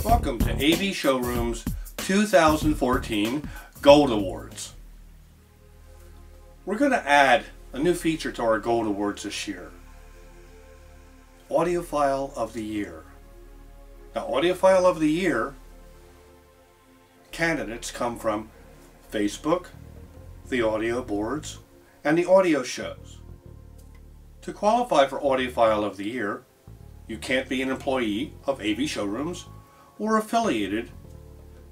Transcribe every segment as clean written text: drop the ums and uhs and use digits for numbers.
Welcome to AV Showrooms 2014 Gold Awards. We're going to add a new feature to our Gold Awards this year. Audiophile of the Year. Now, Audiophile of the Year candidates come from Facebook, the audio boards, and the audio shows. To qualify for Audiophile of the Year, you can't be an employee of AV Showrooms or affiliated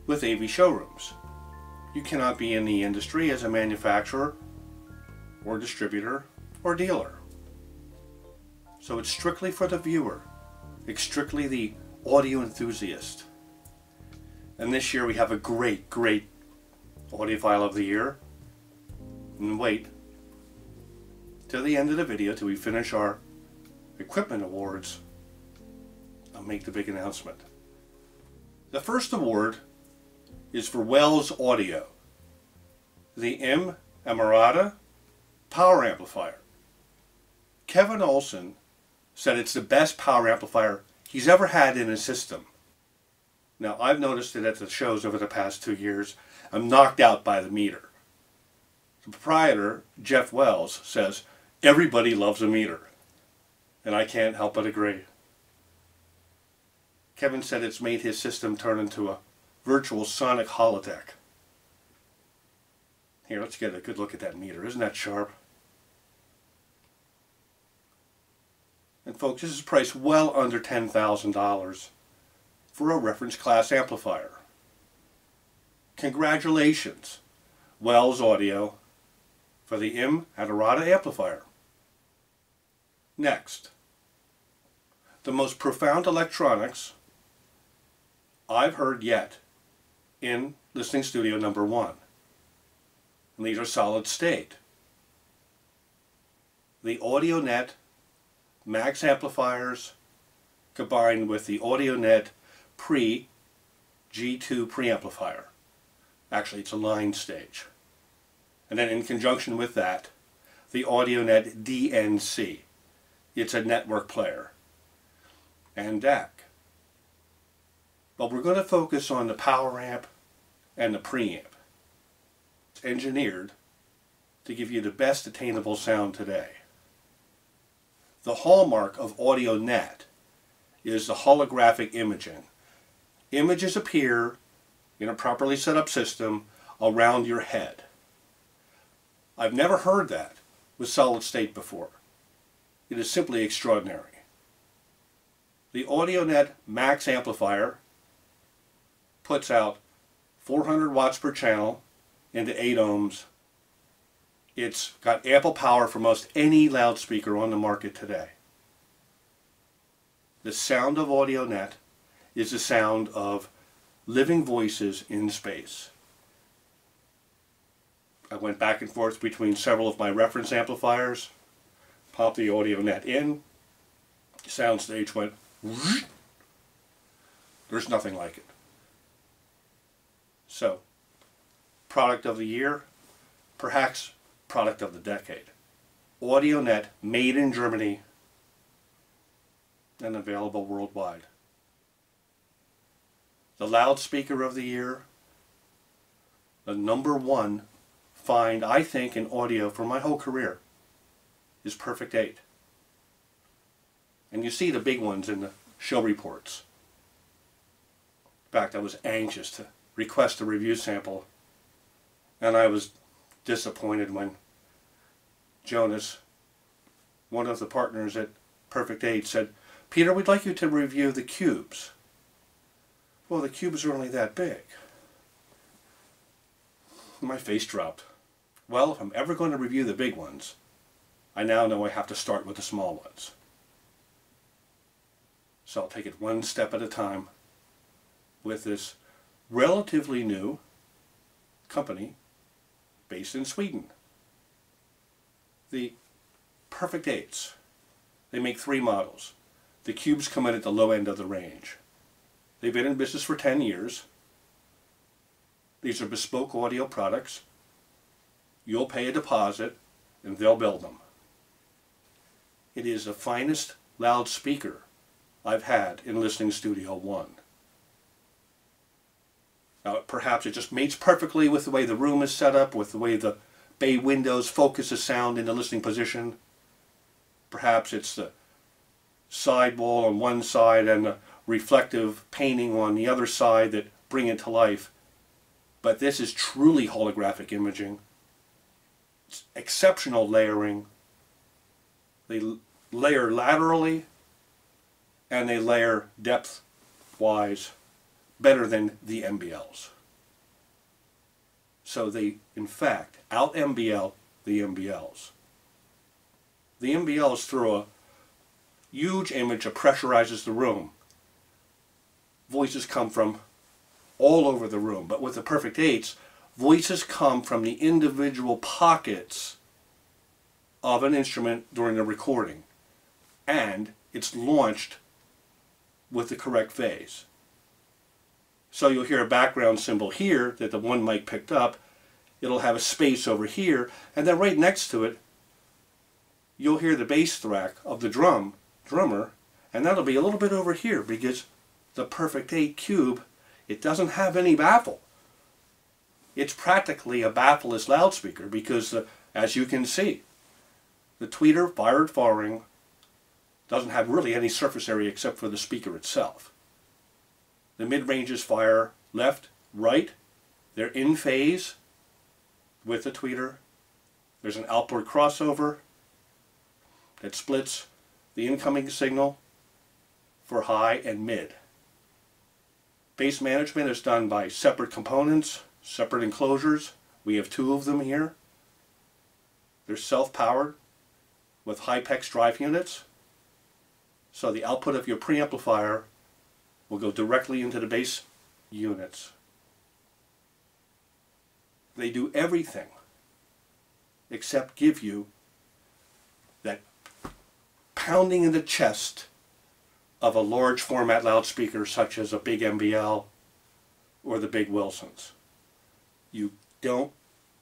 with AV Showrooms. You cannot be in the industry as a manufacturer or distributor or dealer. So it's strictly for the viewer. It's strictly the audio enthusiast. And this year we have a great Audiophile of the Year. And wait till the end of the video till we finish our equipment awards. I'll make the big announcement. The first award is for Wells Audio, the M. Amarata power amplifier. Kevin Olson said it's the best power amplifier he's ever had in his system. Now, I've noticed it at the shows over the past 2 years. I'm knocked out by the meter. The proprietor, Jeff Wells, says everybody loves a meter, and I can't help but agree. Kevin said it's made his system turn into a virtual sonic holodeck. Here, let's get a good look at that meter. Isn't that sharp? And folks, this is priced well under $10,000 for a reference class amplifier. Congratulations, Wells Audio, for the M. Amarata amplifier. Next, the most profound electronics I've heard yet in listening studio number 1. And these are solid state. The AudioNet Max amplifiers combined with the AudioNet Pre G2 preamplifier. Actually, it's a line stage. And then in conjunction with that, the AudioNet DNC. It's a network player. And DAC. But we're going to focus on the power amp and the preamp. It's engineered to give you the best attainable sound today. The hallmark of AudioNet is the holographic imaging. Images appear in a properly set up system around your head. I've never heard that with solid state before. It is simply extraordinary. The AudioNet Max amplifier puts out 400 watts per channel into 8 ohms. It's got ample power for most any loudspeaker on the market today. The sound of AudioNet is the sound of living voices in space. I went back and forth between several of my reference amplifiers, popped the AudioNet in, soundstage went whoosh. There's nothing like it. So, product of the year, perhaps product of the decade. AudioNet, made in Germany and available worldwide. The loudspeaker of the year, the #1 find I think in audio for my whole career is Perfect 8. And you see the big ones in the show reports. In fact, I was anxious to request a review sample, and I was disappointed when Jonas, one of the partners at Perfect 8, said, "Peter, we'd like you to review the cubes." Well, the cubes are only that big. My face dropped. Well, if I'm ever going to review the big ones, I now know I have to start with the small ones. So I'll take it one step at a time with this relatively new company based in Sweden. The Perfect 8s. They make 3 models. The cubes come in at the low end of the range. They've been in business for 10 years. These are bespoke audio products. You'll pay a deposit and they'll build them. It is the finest loudspeaker I've had in Listening Studio 1. Perhaps it just mates perfectly with the way the room is set up, with the way the bay windows focus the sound into listening position. Perhaps it's the sidewall on one side and the reflective painting on the other side that bring it to life. But this is truly holographic imaging. It's exceptional layering. They layer laterally and they layer depth-wise better than the MBLs. So they, in fact, out-MBL the MBLs. The MBLs throw a huge image that pressurizes the room. Voices come from all over the room, but with the Perfect 8s, voices come from the individual pockets of an instrument during the recording, and it's launched with the correct phase. So you'll hear a background cymbal here that the one mic picked up. It'll have a space over here, and then right next to it you'll hear the bass thrack of the drummer, and that'll be a little bit over here because the Perfect 8 Cube, it doesn't have any baffle. It's practically a baffleless loudspeaker because, as you can see, the tweeter fired forwarding doesn't have really any surface area except for the speaker itself. The mid-ranges fire left, right. They're in phase with the tweeter. There's an outboard crossover that splits the incoming signal for high and mid. Bass management is done by separate components, separate enclosures. We have 2 of them here. They're self-powered with Hypex drive units. So the output of your preamplifier will go directly into the bass units. They do everything except give you that pounding in the chest of a large format loudspeaker such as a big MBL or the big Wilsons. You don't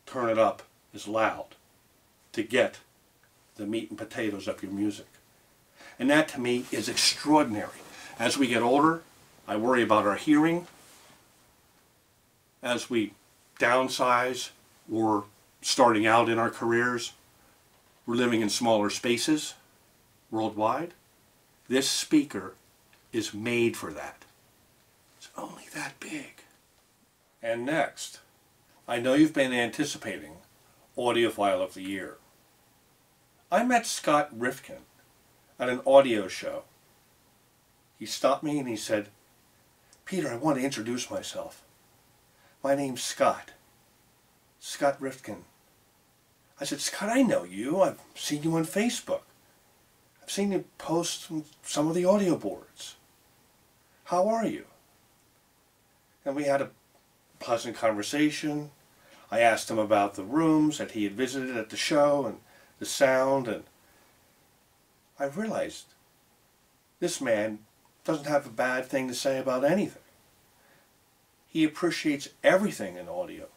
turn it up as loud to get the meat and potatoes of your music. And that to me is extraordinary. As we get older, I worry about our hearing. As we downsize or starting out in our careers, we're living in smaller spaces worldwide. This speaker is made for that. It's only that big. And next, I know you've been anticipating Audiophile of the Year. I met Scott Rifkin at an audio show. He stopped me and he said, "Peter, I want to introduce myself. My name's Scott. Scott Rifkin." I said, "Scott, I know you. I've seen you on Facebook. I've seen you post on some of the audio boards. How are you?" And we had a pleasant conversation. I asked him about the rooms that he had visited at the show and the sound, and I realized this man doesn't have a bad thing to say about anything. He appreciates everything in audio.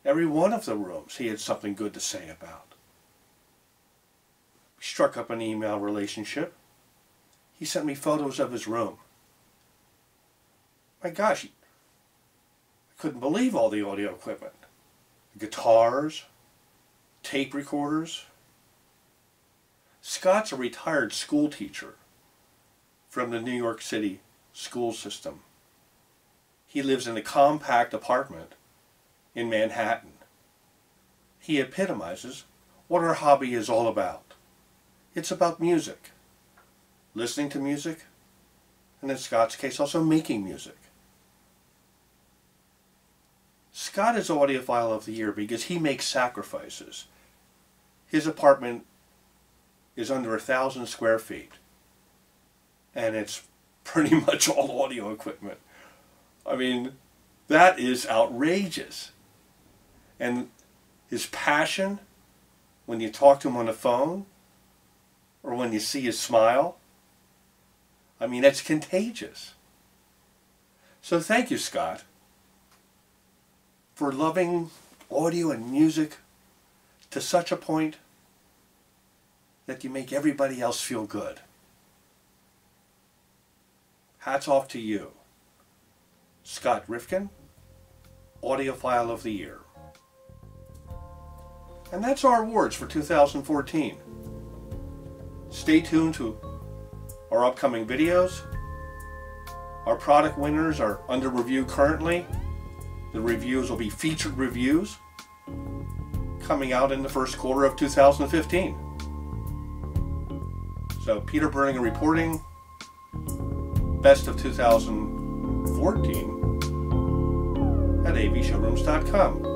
Every one of the rooms he had something good to say about. We struck up an email relationship. He sent me photos of his room. My gosh, I couldn't believe all the audio equipment. Guitars, tape recorders. Scott's a retired school teacher from the New York City school system. He lives in a compact apartment in Manhattan. He epitomizes what our hobby is all about. It's about music, listening to music, and in Scott's case also making music. Scott is Audiophile of the Year because he makes sacrifices. His apartment is under 1,000 square feet, and it's pretty much all audio equipment. I mean, that is outrageous. And his passion, when you talk to him on the phone, or when you see his smile, I mean, it's contagious. So thank you, Scott, for loving audio and music to such a point that you make everybody else feel good. Hats off to you, Scott Rifkin Audiophile of the Year. And that's our awards for 2014. Stay tuned to our upcoming videos. Our product winners are under review currently. The reviews will be featured reviews coming out in the first quarter of 2015. So Peter Berninger reporting, best of 2014 at avshowrooms.com.